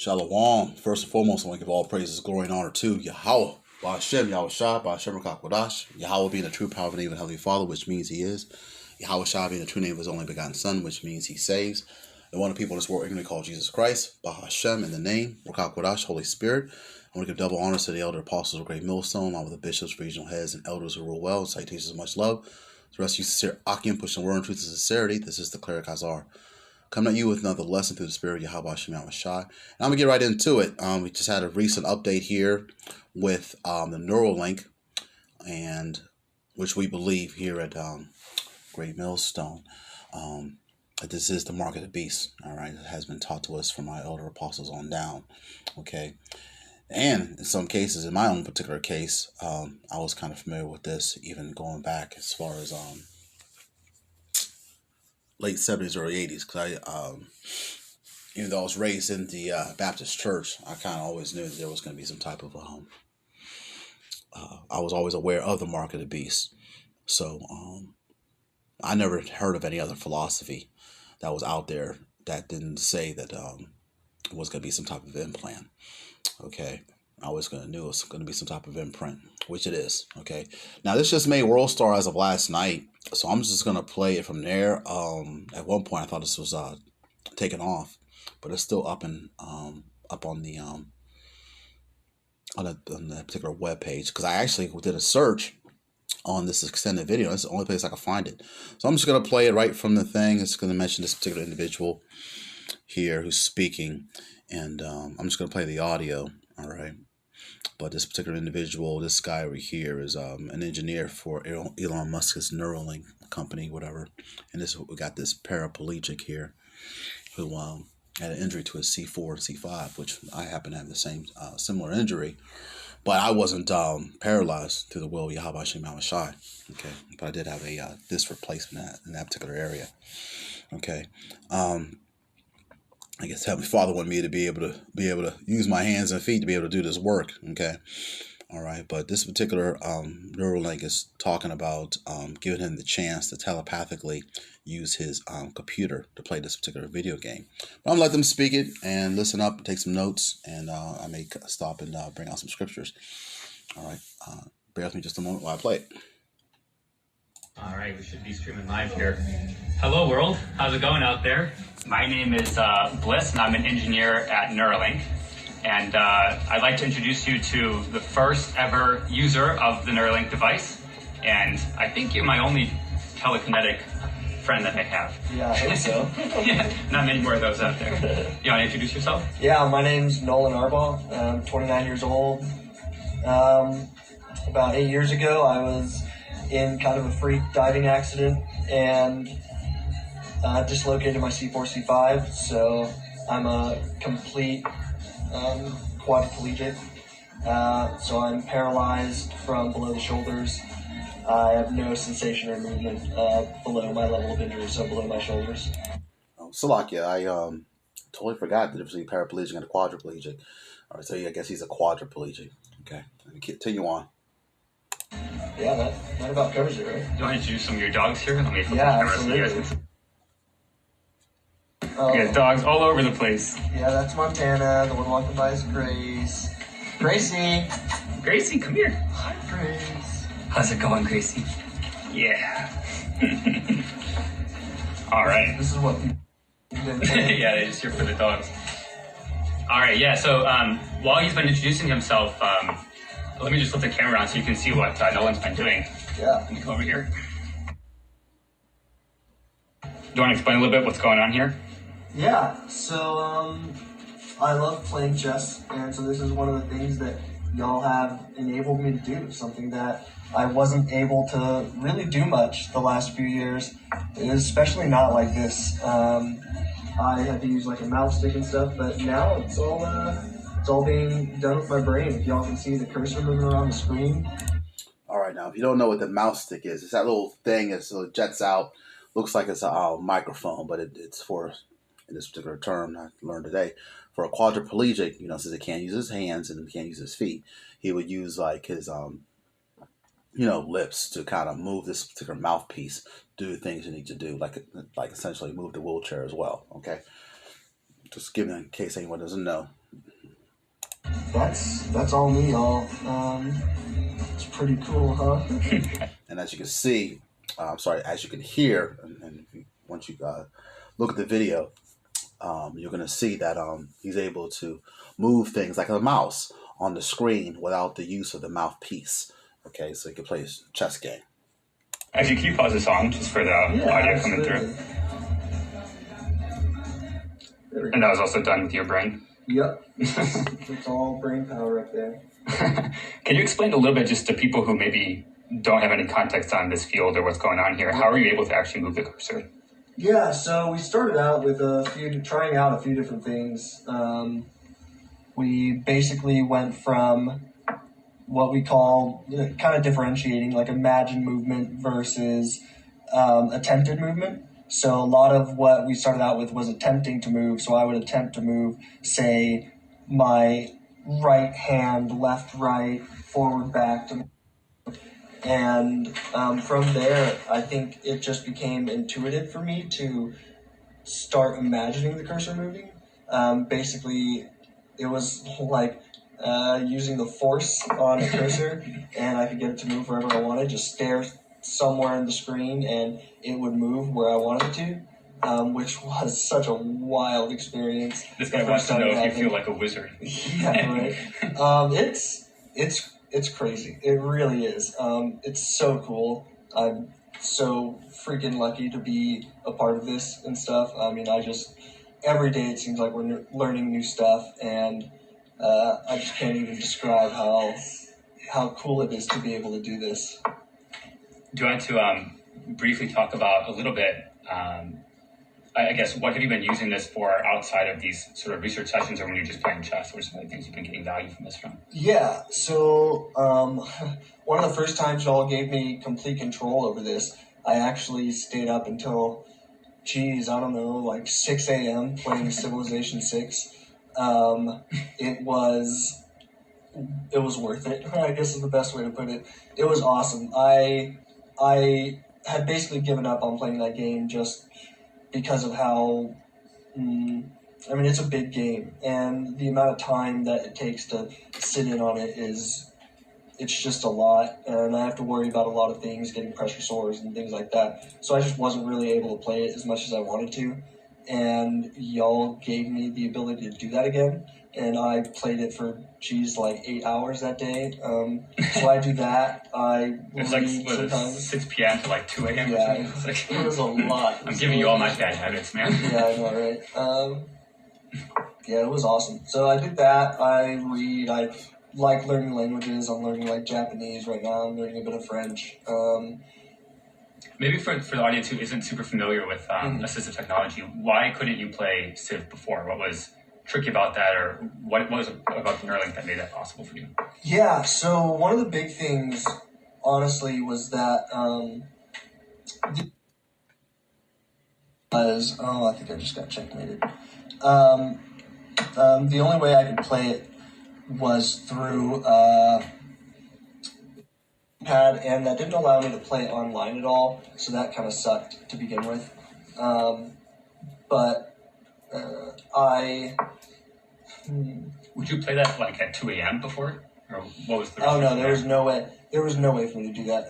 Shalom. First and foremost, I want to give all praises, glory, and honor to Yahweh. Ba'ashem, Yahweh Shah, Ba'ashem Rakakwadash. Yahweh being the true power of the name of the Heavenly Father, which means He is. Yahweh Shah being the true name of His only begotten Son, which means He saves. The one of the people in this world ignorantly called Jesus Christ. Ba'ashem in the name, Rakakwadash, Holy Spirit. I want to give double honors to the elder apostles of Great Millstone, along with the bishops, regional heads, and elders who rule well, and citations of much love. The rest of you sincere Akim, pushing word and truth and sincerity. This is the Cleric Hazar. Coming at you with another lesson through the Spirit of Yahweh Shem Shai. And I'm going to get right into it. We just had a recent update here with the Neuralink, and which we believe here at Great Millstone, that this is the mark of the beast. All right, it has been taught to us from my elder apostles on down. Okay, and in some cases, in my own particular case, I was kind of familiar with this, even going back as far as late 70s, early 80s, because even though I was raised in the Baptist church, I kind of always knew that there was going to be some type of, I was always aware of the mark of the beast. So I never heard of any other philosophy that was out there that didn't say that it was going to be some type of implant. Okay. I always knew it was going to be some type of imprint, which it is. Okay. Now, this just made World Star as of last night, so I'm just going to play it from there. At one point, I thought this was taken off, but it's still up and up on the on that particular web page, because I actually did a search on this extended video. That's the only place I could find it. So I'm just going to play it right from the thing. It's going to mention this particular individual here who's speaking, and I'm just going to play the audio. All right. But this particular individual, this guy over here, is an engineer for Elon Musk's Neuralink company, whatever. And we got this paraplegic here who had an injury to his C4 and C5, which I happen to have the same similar injury. But I wasn't paralyzed through the will of Yahweh Shem Shai. Okay, but I did have a disc replacement in that particular area. Okay. I guess Heavenly Father wanted me to be able to use my hands and feet to be able to do this work. Okay, all right. But this particular Neuralink is talking about giving him the chance to telepathically use his computer to play this particular video game. But I'm gonna let them speak it and listen up, take some notes, and I may stop and bring out some scriptures. All right, bear with me just a moment while I play it. All right, we should be streaming live here. Hello, world. How's it going out there? My name is Bliss, and I'm an engineer at Neuralink. And I'd like to introduce you to the first ever user of the Neuralink device. And I think you're my only telekinetic friend that I have. Yeah, I think so. Yeah, not many more of those out there. You want to introduce yourself? Yeah, my name's Nolan Arbaugh. I'm 29 years old. About 8 years ago, I was in kind of a freak diving accident and dislocated my C4, C5, so I'm a complete quadriplegic. So I'm paralyzed from below the shoulders. I have no sensation or movement below my level of injury, so below my shoulders. Salakia, I totally forgot the difference between paraplegic and a quadriplegic. All right, so yeah, I guess he's a quadriplegic. Okay, let me continue on. Yeah, that about covers it, right? Do you want to introduce some of your dogs here? Let me flip Yeah, the camera so you guys absolutely. can see. You got dogs all over the place. Yeah, that's Montana. The one walking by is Grace. Gracie! Gracie, come here. Hi, Grace. How's it going, Gracie? Yeah. All right. This is what people Yeah, they're just here for the dogs. All right, yeah, so while he's been introducing himself, let me just flip the camera on so you can see what Nolan's been doing. Yeah. Let me come over here. Do you want to explain a little bit what's going on here? Yeah, so I love playing chess, and so this is one of the things that y'all have enabled me to do, something that I wasn't able to really do much the last few years, especially not like this. I had to use like a mouse stick and stuff, but now it's all being done with my brain. If y'all can see the cursor moving around the screen. All right, now if you don't know what the mouse stick is, it's that little thing that so it jets out, looks like it's a microphone, but it's for, in this particular term I learned today, for a quadriplegic, since he can't use his hands and he can't use his feet, he would use like his lips to kind of move this particular mouthpiece, do the things you need to do, like essentially move the wheelchair as well. Okay, just giving in case anyone doesn't know, That's all me, y'all. It's pretty cool, huh? And as you can see, as you can hear, and once you look at the video, you're going to see that he's able to move things like a mouse on the screen without the use of the mouthpiece. Okay, so he can play his chess game. Actually, can you pause the song just for the audio coming through? And that was also done with your brain? Yep. It's all brain power up there. Can you explain a little bit just to people who maybe don't have any context on this field or what's going on here? How are you able to actually move the cursor? Yeah, so we started out with trying out a few different things. We basically went from what we call kind of differentiating, like imagined movement versus attempted movement. So a lot of what we started out with was attempting to move. So I would attempt to move, say, my right hand, left, right, forward, back to. And from there, I think it just became intuitive for me to start imagining the cursor moving. Basically, it was like using the force on a cursor, and I could get it to move wherever I wanted. Just stare somewhere in the screen, and it would move where I wanted it to, which was such a wild experience. This guy wants to know if you feel like a wizard. Yeah, right. It's crazy. It really is. It's so cool. I'm so freaking lucky to be a part of this and stuff. I mean, every day it seems like we're learning new stuff, and I just can't even describe how cool it is to be able to do this. Do you want to briefly talk about a little bit, I guess, what have you been using this for outside of these sort of research sessions, or when you're just playing chess? What are some of the things you've been getting value from this from? Yeah, so one of the first times y'all gave me complete control over this, I actually stayed up until, I don't know, like 6 a.m. playing Civilization 6. It was worth it, I guess is the best way to put it. It was awesome. I had basically given up on playing that game just because of how, it's a big game, and the amount of time that it takes to sit in on it's just a lot, and I have to worry about a lot of things, getting pressure sores and things like that. So I just wasn't really able to play it as much as I wanted to, and y'all gave me the ability to do that again, and I played it for, like 8 hours that day. So I do that. It's like sometimes 6 p.m. to like 2 a.m. Yeah, it was a lot. I'm giving you all my bad habits, man. Yeah, I know, right? Yeah, it was awesome. So I did that. I read. I like learning languages. I'm learning like Japanese right now. I'm learning a bit of French. Maybe for the audience who isn't super familiar with assistive technology, why couldn't you play Civ before? What was tricky about that, or what was it about the Neuralink that made that possible for you? Yeah, so one of the big things, honestly, was that I think I just got checkmated. The only way I could play it was through pad, and that didn't allow me to play online at all, so that kind of sucked to begin with. Would you play that like at 2 a.m. before? Or what was the Oh no, there was no way. There was no way for me to do that.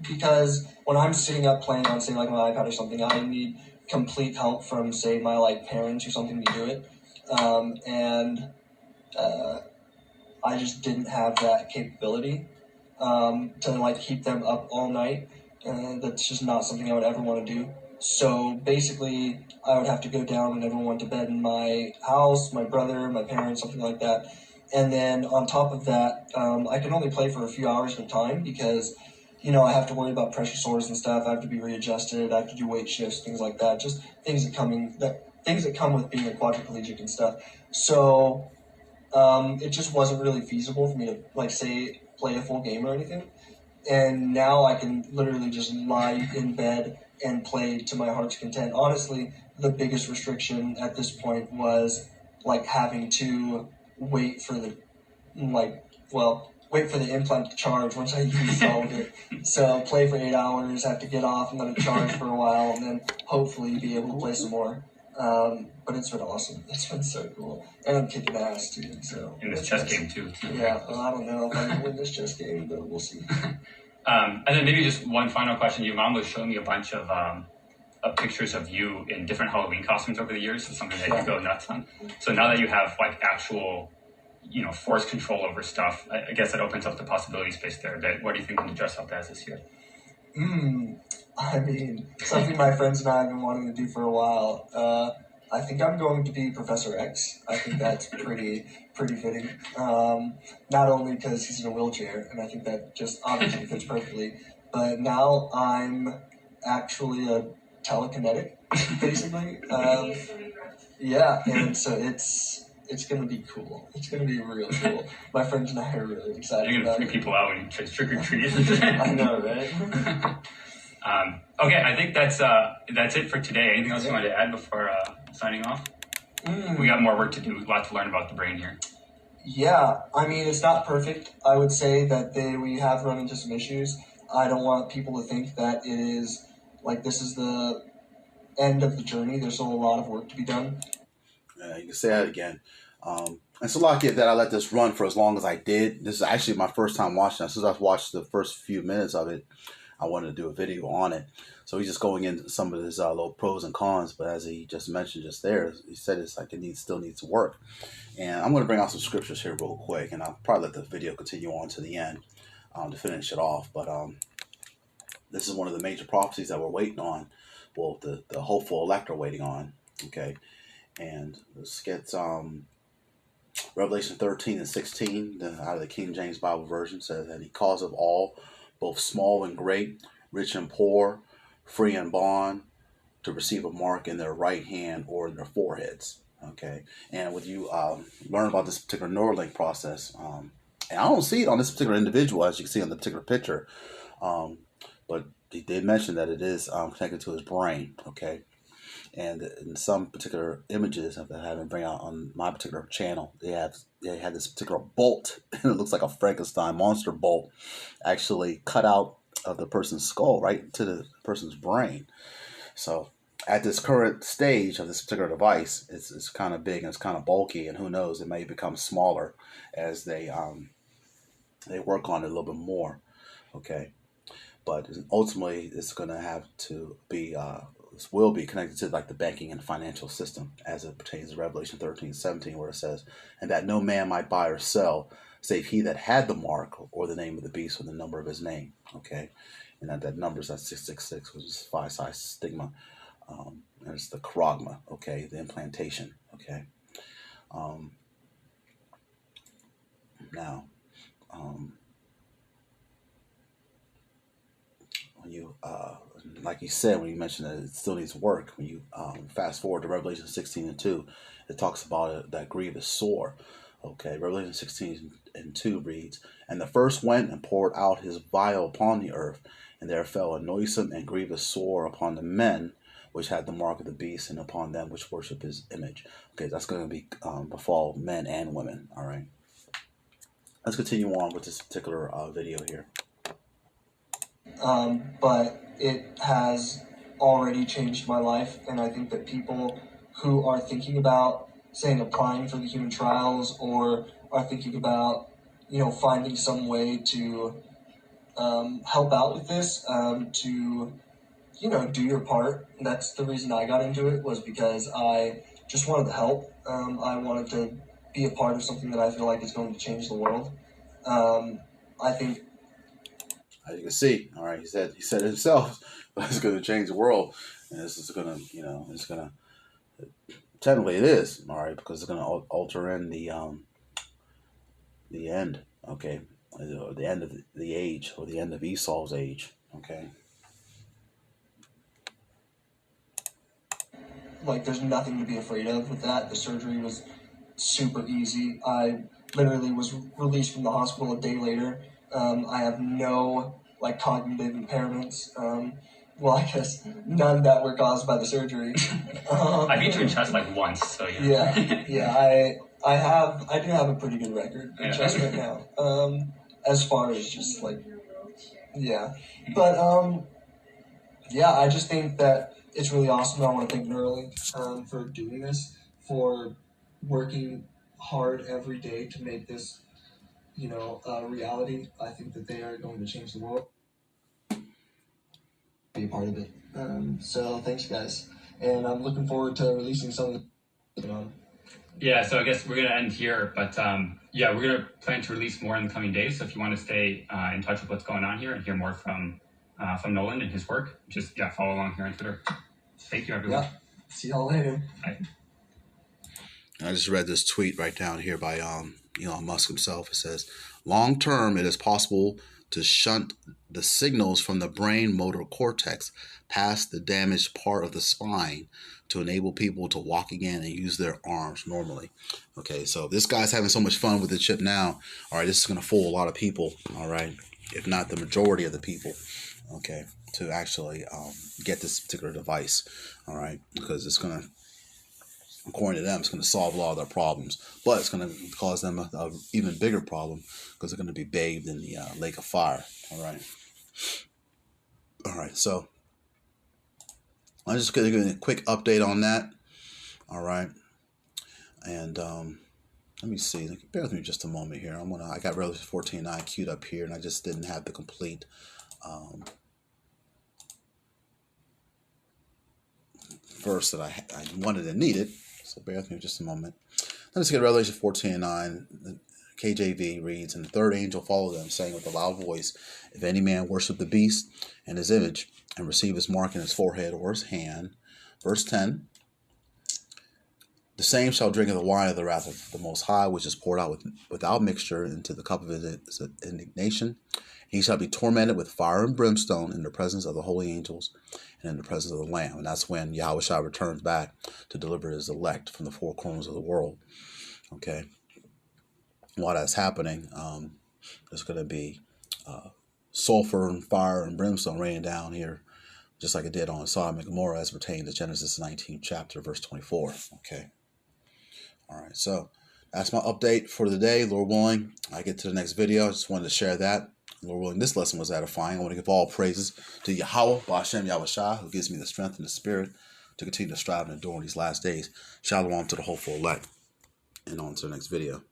Because when I'm sitting up playing on, say, like my iPad or something, I need complete help from, say, my like parents or something to do it. I just didn't have that capability to like keep them up all night. That's just not something I would ever want to do. So basically, I would have to go down and everyone went to bed in my house, my brother, my parents, something like that. And then on top of that, I can only play for a few hours at a time because, I have to worry about pressure sores and stuff. I have to be readjusted. I have to do weight shifts, things like that. Just things that come with being a quadriplegic and stuff. So it just wasn't really feasible for me to, like, say, play a full game or anything. And now I can literally just lie in bed and play to my heart's content. Honestly, the biggest restriction at this point was like having to wait for the implant to charge once I installed it. So play for 8 hours, have to get off and let it charge for a while, and then hopefully be able to play some more. But it's been awesome. It's been so cool. And I'm kicking ass, too. So in this chess game, too. Yeah, well, I don't know if I can win this chess game, but we'll see. And then maybe just one final question. Your mom was showing me a bunch of pictures of you in different Halloween costumes over the years. It's something that you go nuts on. So now that you have like actual, force control over stuff, I guess that opens up the possibility space there a bit. What do you think I'm going to dress up as this year? I mean, something my friends and I have been wanting to do for a while. I think I'm going to be Professor X. I think that's pretty fitting. Not only because he's in a wheelchair, and I think that just obviously fits perfectly, but now I'm actually a telekinetic, basically. Yeah, and so it's going to be cool. It's going to be real cool. My friends and I are really excited. You're going to freak people out when you trick or treat. I know, right? Okay, I think that's it for today. Anything else you want to add before signing off? We got more work to do. A lot to learn about the brain here. Yeah, I mean, it's not perfect. I would say that we have run into some issues. I don't want people to think that it is like this is the end of the journey. There's still a lot of work to be done. Yeah, you can say that again. It's lucky that I let this run for as long as I did. This is actually my first time watching it. Since I've watched the first few minutes of it, I wanted to do a video on it. So he's just going into some of his little pros and cons. But as he just mentioned just there, he said it's like it still needs work. And I'm going to bring out some scriptures here real quick. And I'll probably let the video continue on to the end to finish it off. But this is one of the major prophecies that we're waiting on. Well, the hopeful elect are waiting on. Okay. And let's get Revelation 13 and 16 out of the King James Bible version says that he calls of all, both small and great, rich and poor, free and bond, to receive a mark in their right hand or in their foreheads. Okay, and when you learn about this particular Neuralink process, and I don't see it on this particular individual as you can see on the particular picture, but he did mention that it is connected to his brain. Okay. And in some particular images that I haven't bring out on my particular channel, they had this particular bolt, and it looks like a Frankenstein monster bolt, actually cut out of the person's skull, right to the person's brain. So at this current stage of this particular device, it's kind of big and it's kind of bulky, and who knows, it may become smaller as they work on it a little bit more. Okay, but ultimately it's going to have to be. This will be connected to like the banking and financial system as it pertains to Revelation 13:17, where it says, and that no man might buy or sell save he that had the mark or the name of the beast or the number of his name. Okay. And that number is that 666, which is 5-size stigma. And it's the charagma. Okay. The implantation. Okay. Now, when you, like you said, when you mentioned that it still needs work, when you fast forward to Revelation 16 and 2, it talks about that grievous sore. Okay, Revelation 16 and 2 reads, and the first went and poured out his vial upon the earth, and there fell a noisome and grievous sore upon the men which had the mark of the beast, and upon them which worship his image. Okay, that's going to be befall men and women. All right. Let's continue on with this particular video here. But it has already changed my life, and I think that people who are thinking about, saying, applying for the human trials, or are thinking about, finding some way to help out with this, to, do your part. And that's the reason I got into it, was because I just wanted to help. I wanted to be a part of something that I feel like is going to change the world. I think, as you can see, all right, he said it himself, but it's going to change the world, and this is going to, it's going to, technically it is, all right, because it's going to alter in the end, okay, the end of the age, or the end of Esau's age, okay. Like, there's nothing to be afraid of with that. The surgery was super easy. I literally was released from the hospital a day later. I have no, cognitive impairments. Well, I guess none that were caused by the surgery. I beat you in chess once, so yeah. Yeah. I do have a pretty good record in chess right now. As far as just yeah. But, yeah, I just think that it's really awesome. I want to thank Neuralink for doing this, for working hard every day to make this, reality. I think that they are going to change the world. Be a part of it. So thanks, guys, and I'm looking forward to releasing some of the. Yeah, so I guess we're going to end here, but yeah, we're going to plan to release more in the coming days. So if you want to stay in touch with what's going on here and hear more from Nolan and his work, just follow along here on Twitter. Thank you, everyone. Yeah. See y'all later. Bye. I just read this tweet right down here by Elon Musk himself. It says, long term, it is possible to shunt the signals from the brain motor cortex past the damaged part of the spine to enable people to walk again and use their arms normally. Okay, so this guy's having so much fun with the chip now. All right, this is going to fool a lot of people, all right, if not the majority of the people, okay, to actually get this particular device, all right, because it's going to, according to them, it's going to solve a lot of their problems, but it's going to cause them a even bigger problem because they're going to be bathed in the lake of fire. All right. So I'm just going to give you a quick update on that. All right, and let me see. Bear with me just a moment here. I got Revelation 14:9 queued up here, and I just didn't have the complete verse that I wanted and needed. So bear with me just a moment. Let's get Revelation 14:9. The KJV reads, and the third angel followed them, saying with a loud voice, if any man worship the beast and his image, and receive his mark in his forehead or his hand. Verse 10, the same shall drink of the wine of the wrath of the Most High, which is poured out without mixture into the cup of his indignation. He shall be tormented with fire and brimstone in the presence of the holy angels and in the presence of the Lamb. And that's when Yahushua returns back to deliver his elect from the four corners of the world. Okay. While that's happening, there's going to be sulfur and fire and brimstone raining down here, just like it did on Sodom and Gomorrah as pertained to Genesis 19th chapter, verse 24. Okay. All right. So that's my update for the day. Lord willing, I get to the next video. I just wanted to share that. Lord willing, this lesson was edifying. I want to give all praises to Yahweh, Ba'Shem Yahushua, who gives me the strength and the spirit to continue to strive and endure in these last days. Shalom to the hopeful elect. And on to the next video.